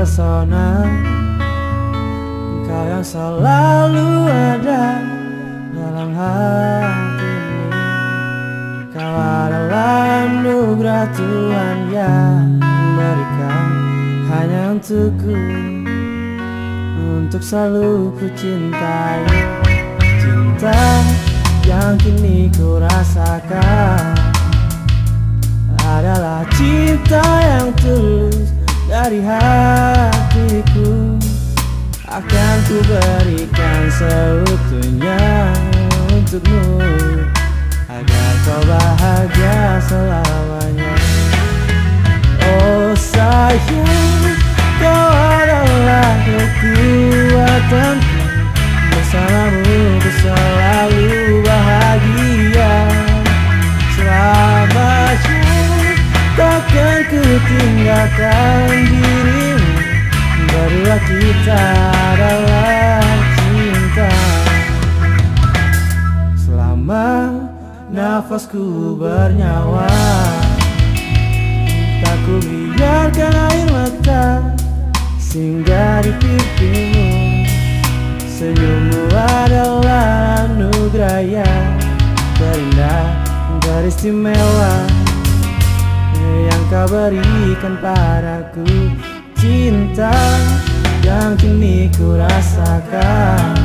terpesona, engkau yang selalu ada dalam hati ini. Kau adalah anugerah Tuhan yang berikan hanya untukku, untuk selalu ku cintai. Cinta yang kini ku rasakan adalah cinta yang tulus dari hatiku. Akan ku berikan seutuhnya untukmu, agar kau bahagia selamanya. Oh sayang, kau adalah kekuatanku, bersamamu ku selalu bahagia. Selamanya takkan ku tinggalkan dirimu, berdua kita adalah cinta. Selama nafasku bernyawa, tak ku biarkan air mata singgah di pipimu. Senyummu adalah anugerah yang terindah, teristimewa yang kau berikan padaku. Cinta yang kini ku rasakan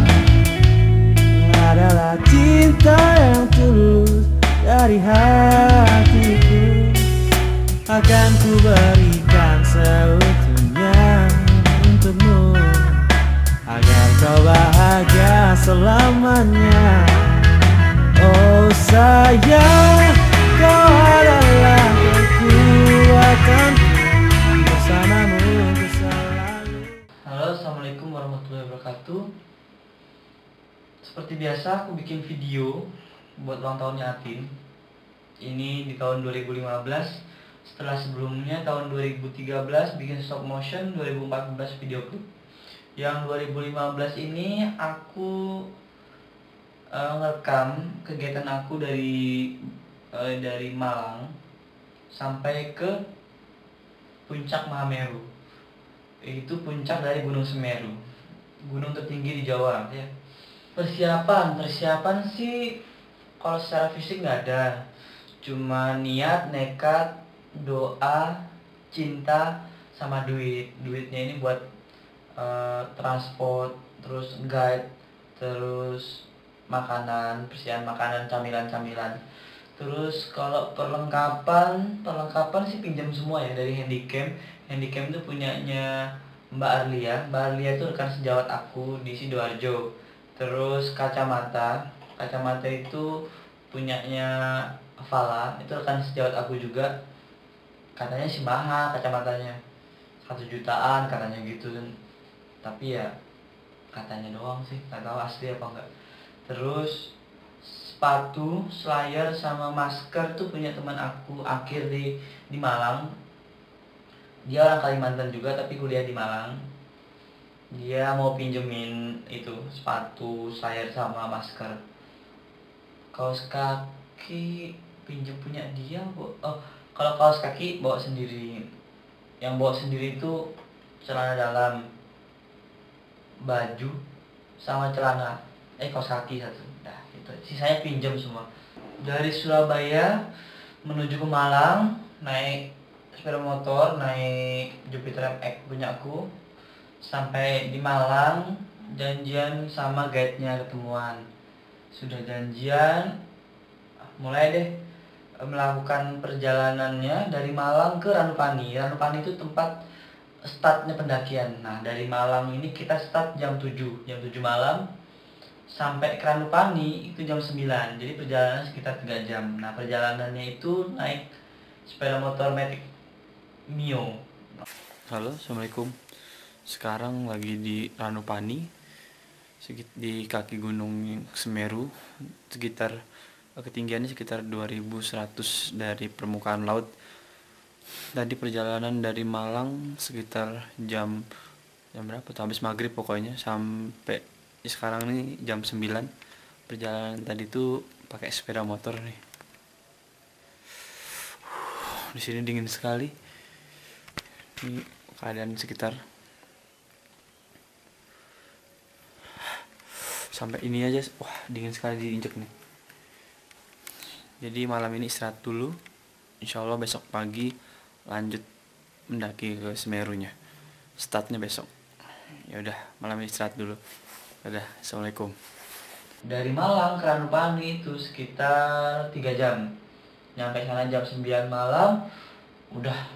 adalah cinta yang tulus dari hatiku. Akan ku berikan seutuhnya untukmu, agar kau bahagia selamanya. Oh sayang, kau adalah kekuatanku, bersamamu ku selalu. Halo, assalamualaikum warahmatullahi wabarakatuh. Seperti biasa aku bikin video buat ulang tahunnya Atin. Ini di tahun 2015. Setelah sebelumnya tahun 2013 bikin stop motion, 2014 video klip. Yang 2015 ini aku ngerekam kegiatan aku dari Malang sampai ke puncak Mahameru. Itu puncak dari Gunung Semeru, gunung tertinggi di Jawa ya. Persiapan sih kalau secara fisik nggak ada, cuma niat, nekat, doa, cinta, sama duit. Duitnya ini buat transport, terus guide, terus makanan, persediaan makanan, camilan. Terus kalau perlengkapan sih pinjam semua ya dari Handycam. Handycam itu punyanya Mbak Arlia. Mbak Arlia itu rekan sejawat aku di Sidoarjo. Terus kacamata itu punyanya Fala, itu rekan sejawat aku juga. Katanya sih mahal kacamatanya, 1 jutaan katanya gitu. Tapi ya katanya doang sih, nggak tahu asli apa enggak. Terus sepatu, slayer, sama masker tuh punya teman aku Akhir di Malang. Dia orang Kalimantan juga tapi kuliah di Malang. Dia mau pinjemin itu sepatu, slayer, sama masker. Kaos kaki pinjem punya dia. Kalau kaos kaki bawa sendiri. Yang bawa sendiri itu celana dalam, baju, sama celana kaos kaki satu. Nah, itu. Sisanya pinjam semua. Dari Surabaya menuju ke Malang naik sepeda motor, naik Jupiter MX punya aku. Sampai di Malang janjian sama guide-nya, ketemuan. Sudah janjian, mulai deh melakukan perjalanannya dari Malang ke Ranupani. Ranupani itu tempat startnya pendakian. Nah, dari Malang ini kita start jam 7 malam. Sampai ke Ranupani itu jam 9. Jadi perjalanan sekitar 3 jam. Nah, perjalanannya itu naik sepeda motor Matic Mio. Halo, assalamualaikum. Sekarang lagi di Ranupani, di kaki Gunung Semeru, sekitar ketinggiannya sekitar 2100 dari permukaan laut. Tadi perjalanan dari Malang sekitar jam berapa tuh, habis maghrib pokoknya, sampai sekarang nih jam 9. Perjalanan tadi tuh pakai sepeda motor nih. Di sini dingin sekali. Ini keadaan sekitar. sampai ini aja. Wah, dingin sekali diinjek nih. Jadi malam ini istirahat dulu. Insya Allah besok pagi lanjut mendaki ke Semerunya. Startnya besok. Ya udah, malam ini istirahat dulu. Dadah, assalamualaikum. Dari Malang ke Ranupani itu sekitar 3 jam. Nyampe sana jam 9 malam, udah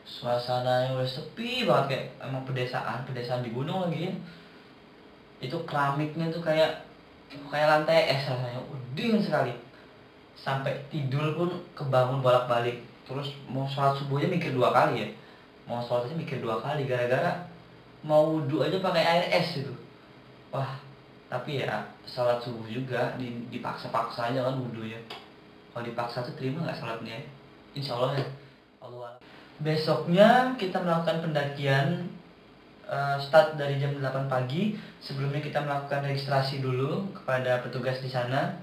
suasananya udah sepi banget, kayak emang pedesaan di gunung lagi. Itu keramiknya tuh kayak lantai es rasanya, dingin sekali. Sampai tidur pun kebangun bolak-balik. Terus mau sholat subuhnya mikir 2 kali ya. Mau sholatnya mikir 2 kali gara-gara mau wudhu aja pakai air es itu. Wah, tapi ya sholat subuh juga dipaksa-paksa aja kan wudhunya. Kalau dipaksa tuh terima nggak sholatnya? Insya Allah ya. Allah. Besoknya kita melakukan pendakian, start dari jam 8 pagi. Sebelumnya kita melakukan registrasi dulu kepada petugas di sana,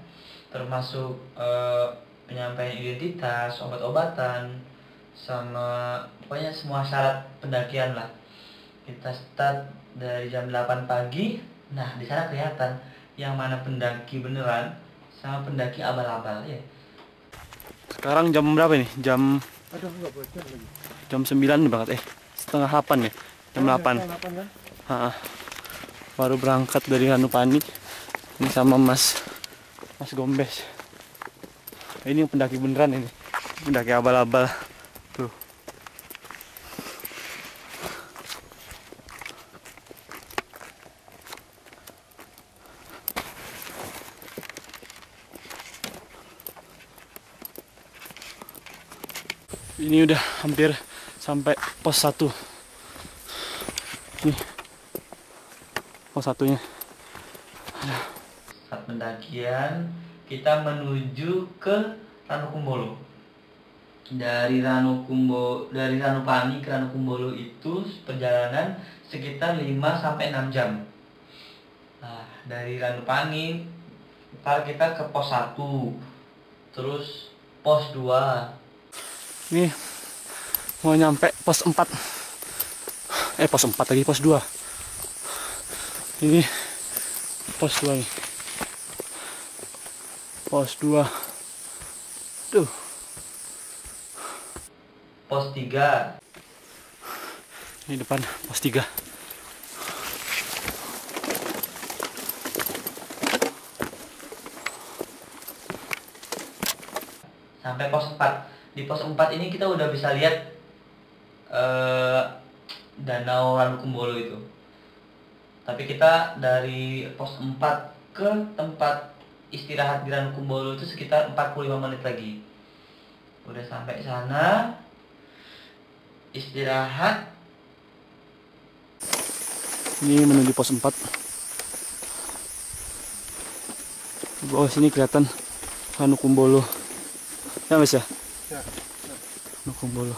termasuk penyampaian identitas, obat-obatan, sama pokoknya semua syarat pendakian lah. Kita start dari jam 8 pagi. Nah, di sana kelihatan yang mana pendaki beneran sama pendaki abal-abal ya. Sekarang jam berapa nih? Jam 9 banget, setengah 8 ya? Jam 8. Baru berangkat dari Ranupani. Ini sama Mas Gombes. Ini yang pendaki beneran ini. Pendaki abal-abal. Tuh. Ini udah hampir sampai pos 1. Nih, pos 1-nya. Saat pendakian kita menuju ke Ranukumbolo. Dari Ranupani ke Ranukumbolo itu perjalanan sekitar 5 sampai 6 jam. Nah, dari Ranupani ntar kita ke pos 1. Terus pos 2. Ini mau nyampe pos 4. Pos 4 lagi, pos 2. Ini pos 2 nih. Pos 2. Tuh. Pos 3. Ini depan pos 3. Sampai pos 4. Di pos 4 ini kita udah bisa lihat danau Ranukumbolo itu. Tapi kita dari pos 4 ke tempat istirahat di Ranukumbolo itu sekitar 45 menit lagi. Udah sampai sana, istirahat. Ini menuju pos 4. Di bawah sini kelihatan Ranukumbolo. Ya Mas ya? Ya. Ranukumbolo.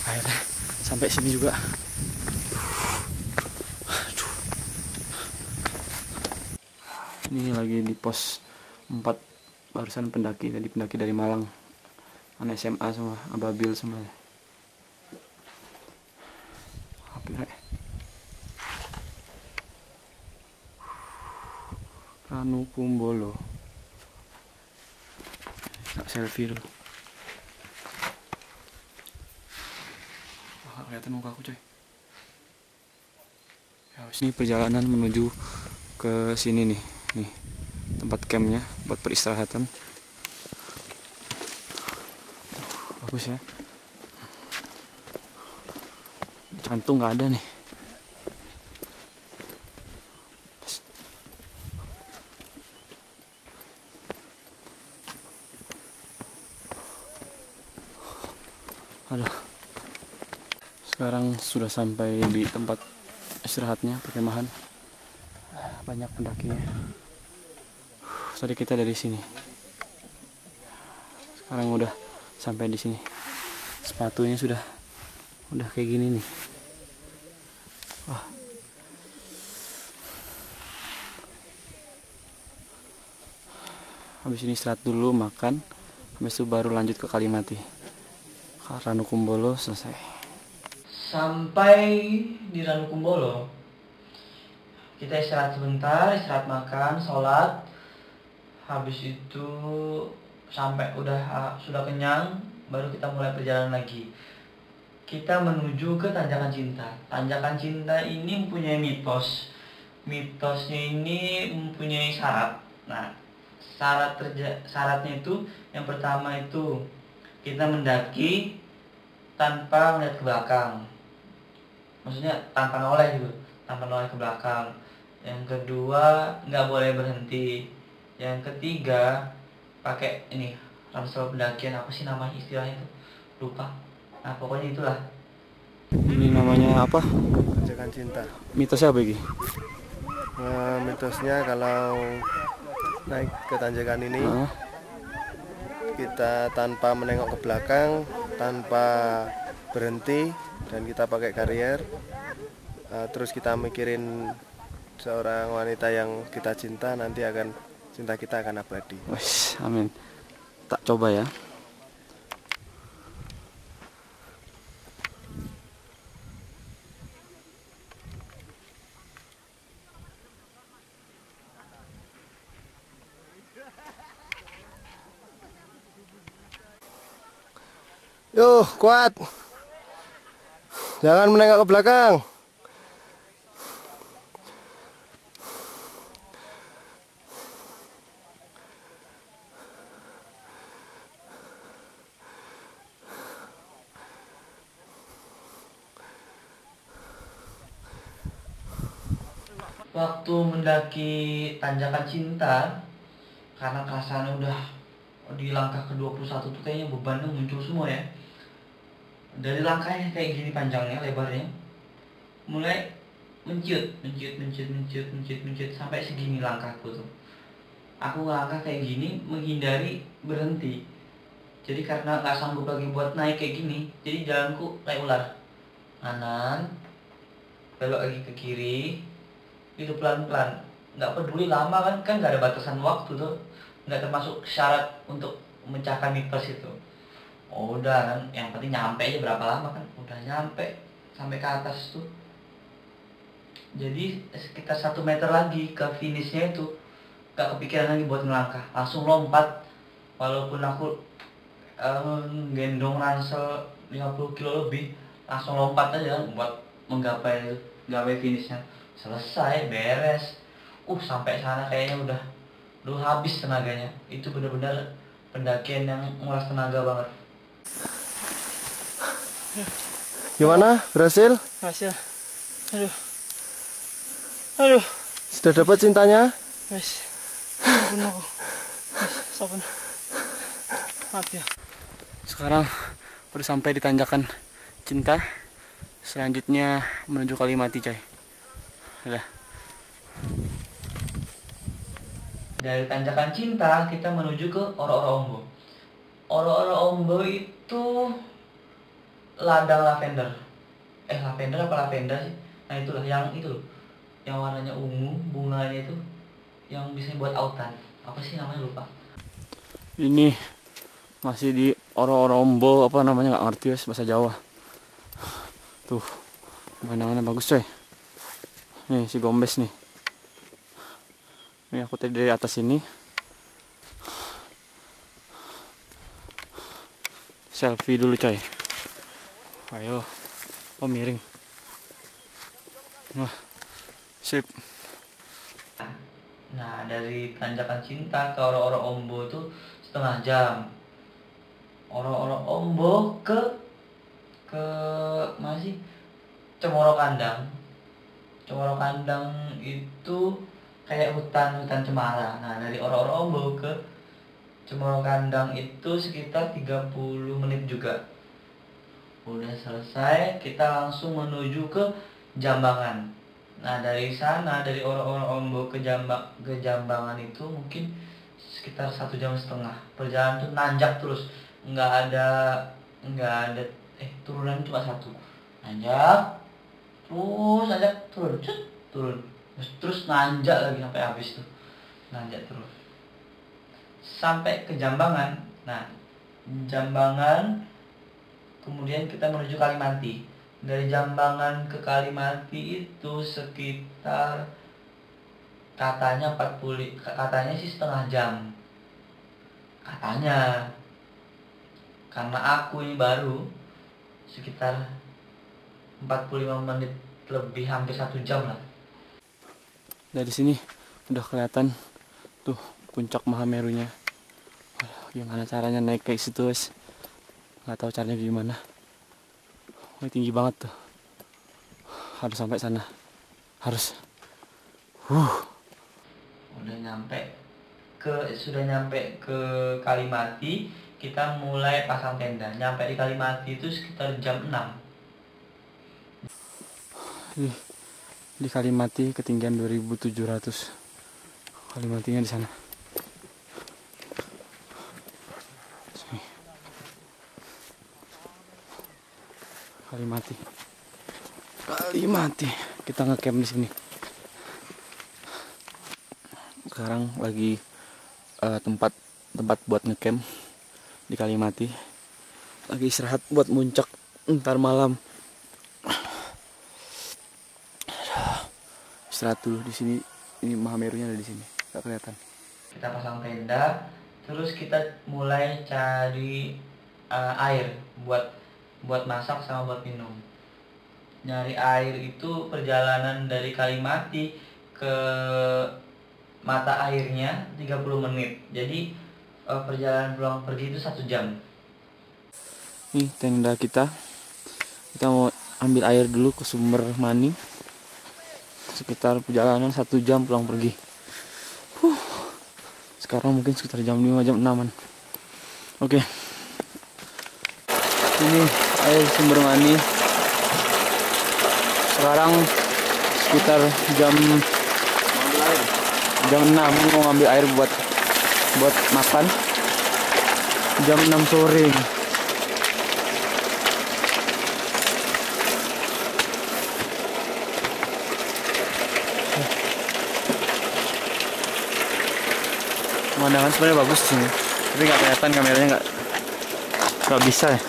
Akhirnya sampai sini juga. Ini lagi di pos 4. Barusan pendaki dari Malang. Anak SMA semua, ababil semua. Hampir. Ranukumbolo. Selfie dulu. Kelihatan muka aku coy. Ya, ini perjalanan menuju ke sini nih tempat campnya buat peristirahatan. Bagus ya. Jantung nggak ada nih. Aduh. Sekarang sudah sampai di tempat istirahatnya, perkemahan. Banyak pendakinya. Tadi kita dari sini. Sekarang udah sampai di sini. Sepatunya sudah kayak gini nih. Wah. Habis ini istirahat dulu, makan. Habis itu baru lanjut ke Kalimati. Ranukumbolo selesai. sampai di Ranukumbolo kita istirahat sebentar, istirahat makan, sholat. Habis itu sampai sudah kenyang, baru kita mulai perjalanan lagi. Kita menuju ke Tanjakan Cinta. Tanjakan Cinta ini mempunyai mitos. Mitosnya ini mempunyai syarat. Nah, syaratnya itu yang pertama itu kita mendaki tanpa melihat ke belakang. Maksudnya tanpa noleh gitu, tanpa noleh ke belakang. Yang kedua, nggak boleh berhenti. Yang ketiga, pakai ini ransel pendakian, apa sih namanya istilahnya itu? Lupa. Nah, pokoknya itulah. Ini namanya apa? Tanjakan Cinta. Mitosnya apa ini? Mitosnya kalau naik ke tanjakan ini kita tanpa menengok ke belakang, tanpa berhenti, dan kita pakai karier. Terus kita mikirin seorang wanita yang kita cinta, nanti cinta kita akan abadi. Wes, amin. Tak coba ya. Yo, kuat. Jangan menengok ke belakang. Waktu mendaki Tanjakan Cinta, karena kerasaannya udah di langkah ke-21 tuh kayaknya bebannya muncul semua ya. Dari langkahnya kayak gini panjangnya, lebarnya, mulai menciut sampai segini langkahku tuh. Aku ngelangkah kayak gini menghindari berhenti. Jadi karena nggak sanggup lagi buat naik kayak gini, jadi jalanku kayak ular. Kanan, belok lagi ke kiri, itu pelan-pelan. Nggak peduli lama kan nggak ada batasan waktu tuh, nggak termasuk syarat untuk memecahkan mitos itu. Oh, udah kan, yang penting nyampe aja, berapa lama kan, udah nyampe sampai ke atas tuh. Jadi sekitar 1 meter lagi ke finishnya itu, gak kepikiran lagi buat ngelangkah, langsung lompat. Walaupun aku gendong ransel 50 kilo lebih, langsung lompat aja buat menggapai finishnya. Selesai, beres. Sampai sana kayaknya udah habis tenaganya. Itu benar-benar pendakian yang nguras tenaga banget. Gimana? Berhasil? Hasil. Aduh. Sudah dapat cintanya? Wes. Ampun aku. Wes, sampun. Maaf ya. Sekarang udah sampai di Tanjakan Cinta. Selanjutnya menuju Kalimati, coy. Udah. Dari Tanjakan Cinta kita menuju ke Oro-Oro Ombo. Oro-Oro Ombo itu ladang lavender. Lavender apa lavender sih? Nah itulah, yang itu loh, yang warnanya ungu, bunganya itu yang bisa buat autan. Apa sih namanya, lupa. Ini masih di Oro-Oro Ombo, apa namanya nggak ngerti ya, bahasa Jawa. Tuh, pemandangannya bagus, coy. Nih si Gombes nih. Ini aku tadi dari atas ini. Selfie dulu, coy. Ayo. Oh, miring. Wah. Sip. Nah, dari Tanjakan Cinta ke Oro-Oro Ombo itu setengah jam. Oro-Oro Ombo ke masih Cemoro Kandang. Cemoro Kandang itu kayak hutan cemara. Nah, dari Oro-Oro Ombo ke Cemoro Kandang itu sekitar 30 menit juga. Udah selesai, kita langsung menuju ke Jambangan. Nah, dari sana, dari Oro-Oro Ombo ke Jambangan itu mungkin sekitar 1,5 jam. Perjalanan tuh nanjak terus, nggak ada turunan cuma satu. Nanjak, terus nanjak, turun, terus nanjak lagi sampai habis tuh, nanjak terus sampai ke Jambangan. Nah, Jambangan kemudian kita menuju Kalimanti. Dari Jambangan ke Kalimati itu sekitar katanya sih setengah jam. Katanya. Karena aku ini baru sekitar 45 menit lebih, hampir 1 jam lah. Dari sini udah kelihatan tuh puncak Mahamerunya. Gimana caranya naik kayak situ guys? Nggak tahu caranya gimana. Tinggi banget tuh. Harus sampai sana. Harus. Sudah nyampe ke Kalimati, kita mulai pasang tenda. Nyampe di Kalimati itu sekitar jam 6. Di Kalimati ketinggian 2700. Kalimatinya di sana. Sini. Kalimati. Kita ngecamp di sini. Sekarang lagi tempat buat ngecamp di Kalimati. Lagi istirahat buat muncak ntar malam. Istirahat dulu di sini. Ini Mahamerunya ada di sini. Gak kelihatan. Kita pasang tenda, terus kita mulai cari air buat masak sama buat minum. Nyari air itu perjalanan dari Kalimati ke mata airnya 30 menit. Jadi perjalanan pulang pergi itu 1 jam. Nih tenda kita. Kita mau ambil air dulu ke sumber mani. Sekitar perjalanan 1 jam pulang pergi. Sekarang mungkin sekitar jam 5, jam 6-an. Oke. Ini air sumber mani. Sekarang sekitar jam 6 mau ngambil air buat makan. Jam 6 sore. Pemandangan sebenarnya bagus di sini, tapi nggak kelihatan, kameranya nggak bisa ya.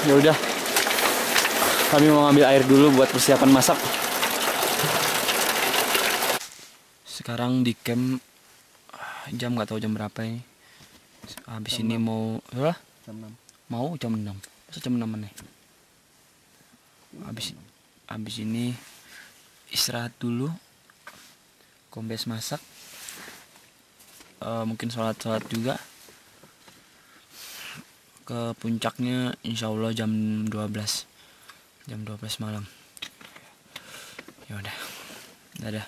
Ya udah, kami mau ngambil air dulu buat persiapan masak. Sekarang di camp, jam nggak tahu jam berapa ini. Habis ini mau Jam 6. mau jam 6. Masa jam 6 nih. Habis ini istirahat dulu, kombes masak, mungkin sholat juga. Ke puncaknya insya Allah jam 12 malam. Ya udah,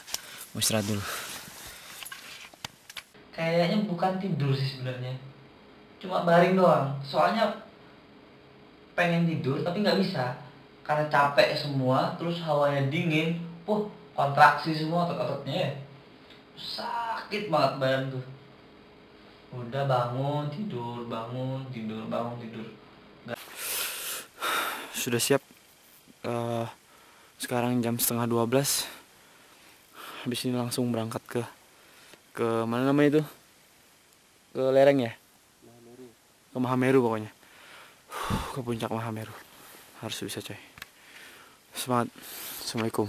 mau istirahat dulu. Kayaknya bukan tidur sih sebenarnya, cuma baring doang. Soalnya pengen tidur tapi nggak bisa karena capek semua, terus hawanya dingin. Kontraksi semua otot-ototnya ya. Sakit banget badan tuh. Udah bangun tidur. Sudah siap. Sekarang jam 11:30. Habis ini langsung berangkat ke mana namanya itu? Ke lereng ya? Ke Mahameru pokoknya. Ke puncak Mahameru. Harus bisa coy. Semangat. Assalamualaikum.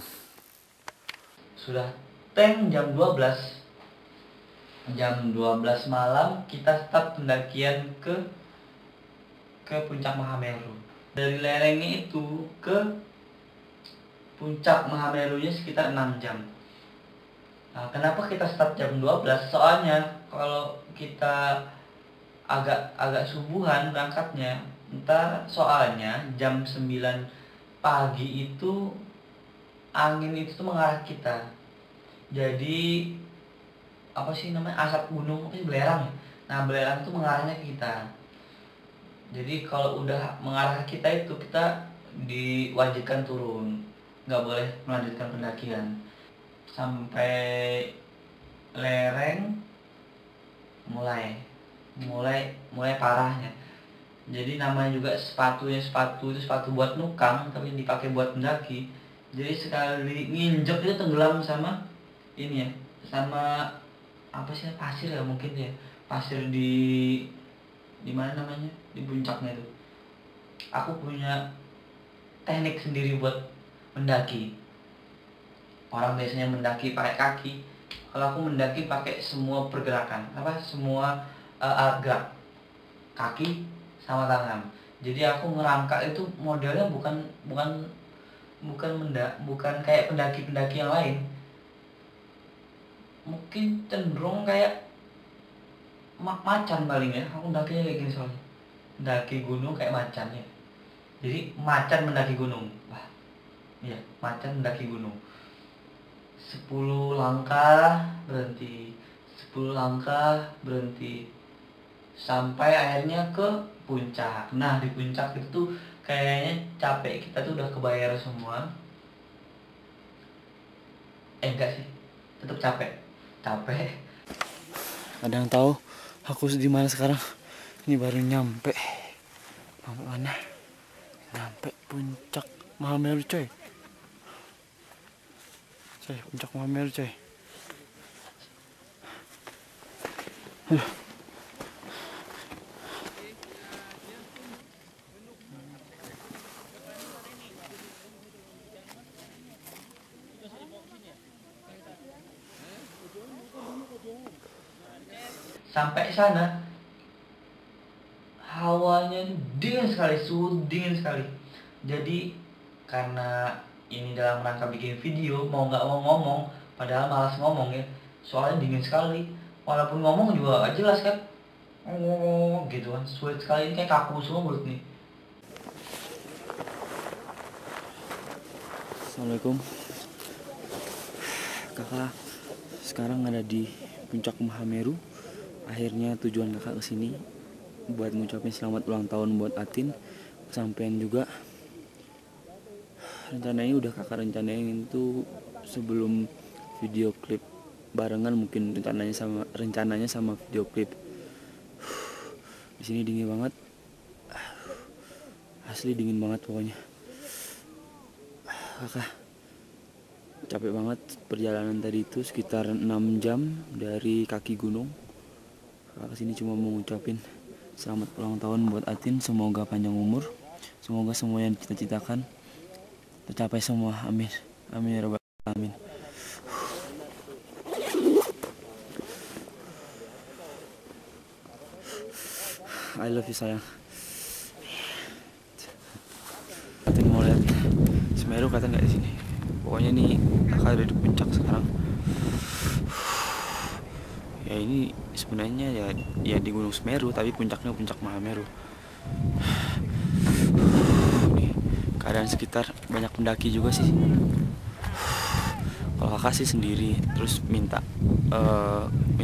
Sudah tank jam 12. Jam 12 malam kita start pendakian ke puncak Mahameru. Dari lerengnya itu ke puncak Mahamerunya sekitar 6 jam. Nah, kenapa kita start jam 12? Soalnya kalau kita agak subuhan berangkatnya, soalnya jam 9 pagi itu angin itu tuh mengarah kita. Jadi apa sih namanya, asap gunung, belerang ya. Nah belerang itu mengarahnya ke kita. Jadi kalau udah mengarah ke kita itu kita diwajibkan turun, nggak boleh melanjutkan pendakian sampai lereng mulai parahnya. Jadi namanya juga sepatu itu sepatu buat nukang tapi dipakai buat mendaki. Jadi sekali nginjek itu tenggelam sama ini ya, sama apa sih, pasir ya mungkin ya, pasir di di mana namanya, di puncaknya itu. Aku punya teknik sendiri buat mendaki. Orang biasanya mendaki pakai kaki, kalau aku mendaki pakai semua pergerakan, semua alat gerak, kaki sama tangan. Jadi aku ngerangkak itu modelnya bukan kayak pendaki-pendaki yang lain. Mungkin cenderung kayak macan paling ya. Aku mendakinya kayak gini soalnya. Mendaki gunung kayak macan ya. Jadi macan mendaki gunung. Wah. Iya, macan mendaki gunung. 10 langkah berhenti. 10 langkah berhenti. Sampai akhirnya ke puncak. Nah, di puncak itu tuh kayaknya capek kita tuh udah kebayar semua. Enggak sih. Tetap capek. Ada yang tahu aku di mana sekarang? Ini baru nyampe. Sampai mana? Nyampe puncak Mahameru coy. Puncak Mahameru coy. Aduh. Sampai sana hawanya dingin sekali, suhu dingin sekali. Jadi karena ini dalam rangka bikin video, mau nggak mau ngomong, padahal malas ngomong ya, soalnya dingin sekali. Walaupun ngomong juga gak jelas kan, ngomong gitu kan, sulit sekali, ini kayak kaku semua mulut nih. Assalamualaikum kakak, sekarang ada di puncak Mahameru. Akhirnya tujuan kakak kesini buat ngucapin selamat ulang tahun buat Atin. Kesampaian juga. Rencananya udah kakak rencanain itu sebelum video klip barengan, mungkin rencananya sama video klip. Di sini dingin banget. Asli dingin banget pokoknya. Kakak capek banget perjalanan tadi itu sekitar 6 jam dari kaki gunung. Kakak kesini cuma mau ngucapin selamat ulang tahun buat Atin. Semoga panjang umur, semoga semua yang cita-citakan tercapai semua. Amin, amin ya rabbal alamin. I love you sayang. Atin mau lihat Semeru, kata nggak di sini. Pokoknya nih kakak ada di puncak sekarang. Ya ini sebenarnya ya di Gunung Semeru, tapi puncaknya puncak Mahameru. Nih, keadaan sekitar banyak pendaki juga sih. Kalau kakak sih sendiri, terus minta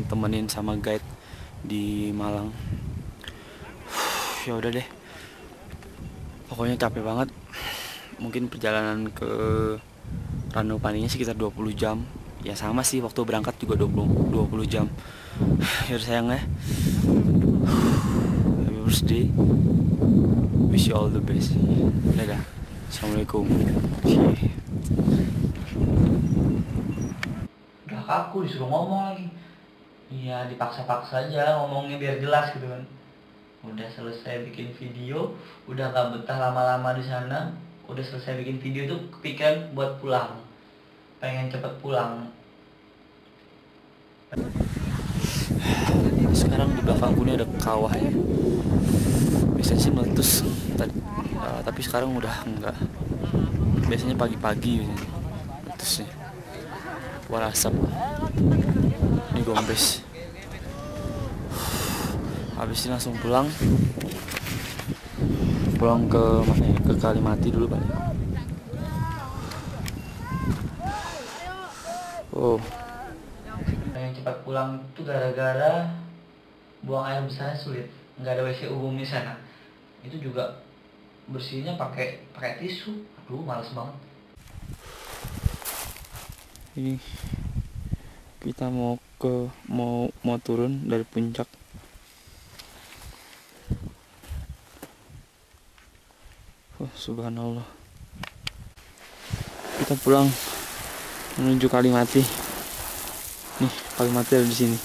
temenin sama guide di Malang. Ya udah deh, pokoknya capek banget. Mungkin perjalanan ke Ranupaninya sekitar 20 jam. Ya sama sih, waktu berangkat juga 20 jam. Ya sayang ya. Happy birthday. Wish you all the best. Dadah. Assalamualaikum. Udah kaku disuruh ngomong lagi. Iya, dipaksa-paksa aja ngomongnya biar jelas gitu kan. Udah selesai bikin video, udah gak betah lama-lama di sana. Udah selesai bikin video tuh kepikiran buat pulang. Pengen cepet pulang. Sekarang di belakangku ini ada kawah ya. Biasanya sih meletus tapi sekarang udah enggak. Biasanya pagi-pagi meletusnya. Keluar asap. Ini gombes. Habis ini langsung pulang ke mana ya? Ke Kalimati dulu balik. Oh, Pengen cepat pulang tuh gara-gara buang air besarnya sulit, nggak ada WC umum di sana. Itu juga bersihnya pakai tisu. Aduh, males banget. ini kita mau turun dari puncak. Oh, subhanallah. Kita pulang menuju Kalimati. Nih, Kalimati ada di sini.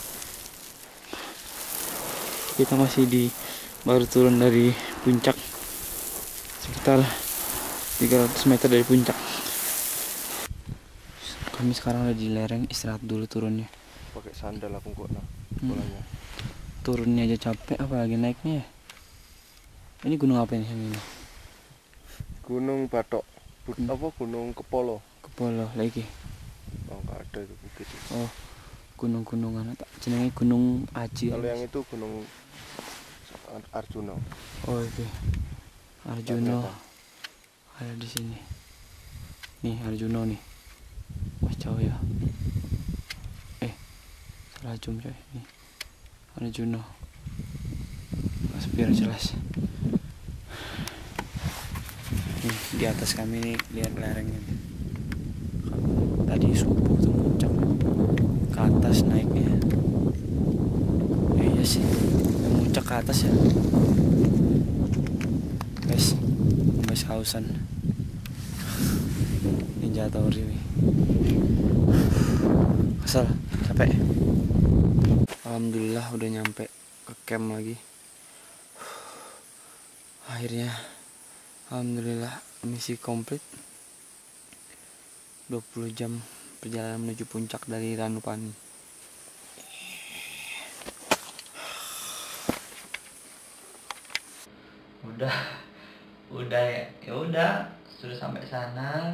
Kita masih di Baru turun dari puncak, sekitar 300 meter dari puncak. Kami sekarang ada di lereng, istirahat dulu turunnya. Pakai sandal aku kok polanya. Turunnya aja capek, apalagi naiknya ya. Ini gunung apa ini? Gunung Batok. Apa Gunung Kepolo? Kepolo lagi. Oh, enggak ada itu bukit. Oh, gunung-gunungan tak jenenge Gunung Aji. Kalau yang itu Gunung Arjuna. Oh, oke. Arjuna ada di sini. Nih Arjuna nih. Mas jauh ya. Salah zoom coy. Nih Arjuna. Mas biar jelas. Nih di atas kami nih lihat lerengnya. Tadi subuh tuh puncak ke atas naiknya. Iya sih, puncak ke atas ya. Guys, sampai hausan. Ninja Tori nih. Kesel, capek. Alhamdulillah udah nyampe ke camp lagi. Akhirnya, alhamdulillah misi komplit. 20 jam perjalanan menuju puncak dari Ranupani. Udah ya udah, sudah sampai sana,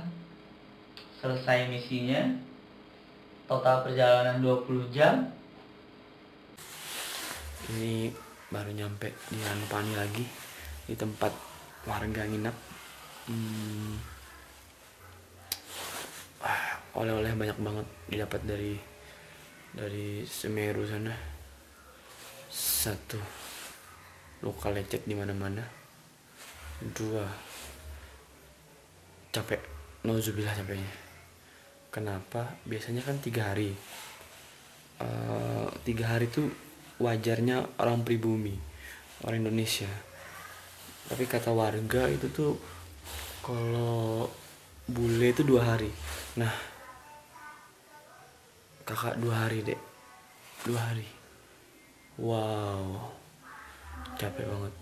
selesai misinya. Total perjalanan 20 jam. Ini baru nyampe di Ranupani lagi, di tempat warga nginap. Oleh-oleh banyak banget didapat dari Semeru sana. Satu, lokal lecet di mana-mana. Dua, capek, nauzubillah capeknya. Kenapa? Biasanya kan 3 hari. 3 hari tuh wajarnya orang pribumi, orang Indonesia. Tapi kata warga itu tuh kalau bule itu 2 hari. Nah, kakak 2 hari dek, 2 hari. Wow, capek banget.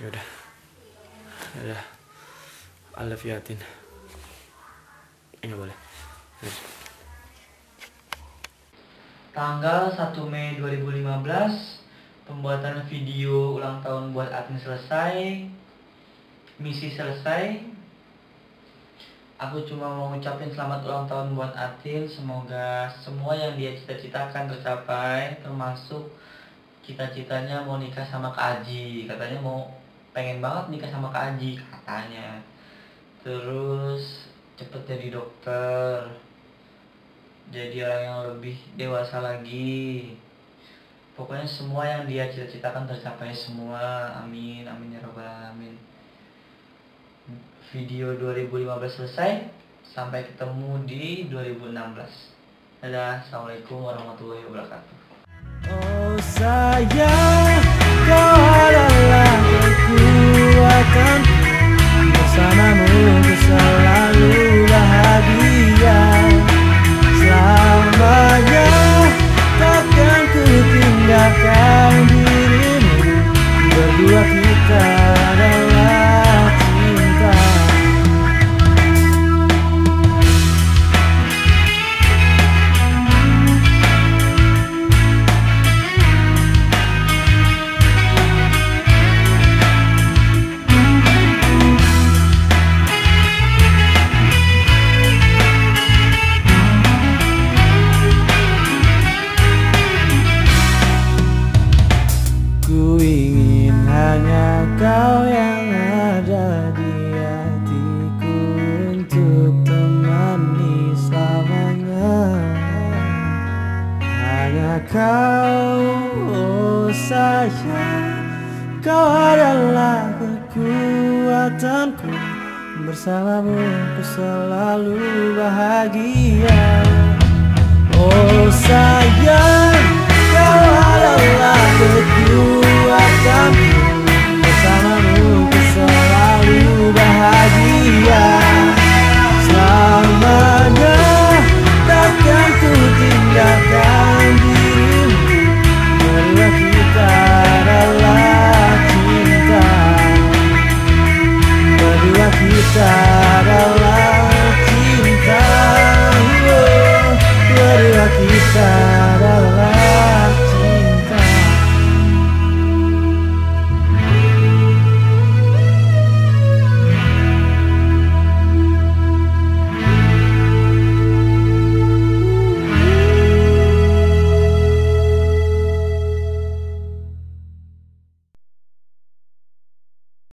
Yaudah, I love you Atin. Nggak boleh. Tanggal 1 Mei 2015, pembuatan video ulang tahun buat Atin selesai, misi selesai. Aku cuma mau ngucapin selamat ulang tahun buat Atin. Semoga semua yang dia cita-citakan tercapai, termasuk cita-citanya mau nikah sama Kak Aji. Katanya pengen banget nikah sama Kak Aji katanya. Terus cepet jadi dokter, jadi orang yang lebih dewasa lagi. Pokoknya semua yang dia cita-citakan tercapai semua. Amin, amin ya robbal alamin. Video 2015 selesai. Sampai ketemu di 2016. Dadah, assalamualaikum warahmatullahi wabarakatuh. Oh sayang, kau adalah kekuatan. Bersamamu ku selalu bahagia. Selamanya takkan ku tinggalkan dirimu. Berdua kita adalah cinta. Kau yang ada di hatiku untuk temani selamanya. Hanya kau, oh sayang, kau adalah kekuatanku. Bersamamu ku selalu bahagia. Oh sayang, kau adalah kekuatanku.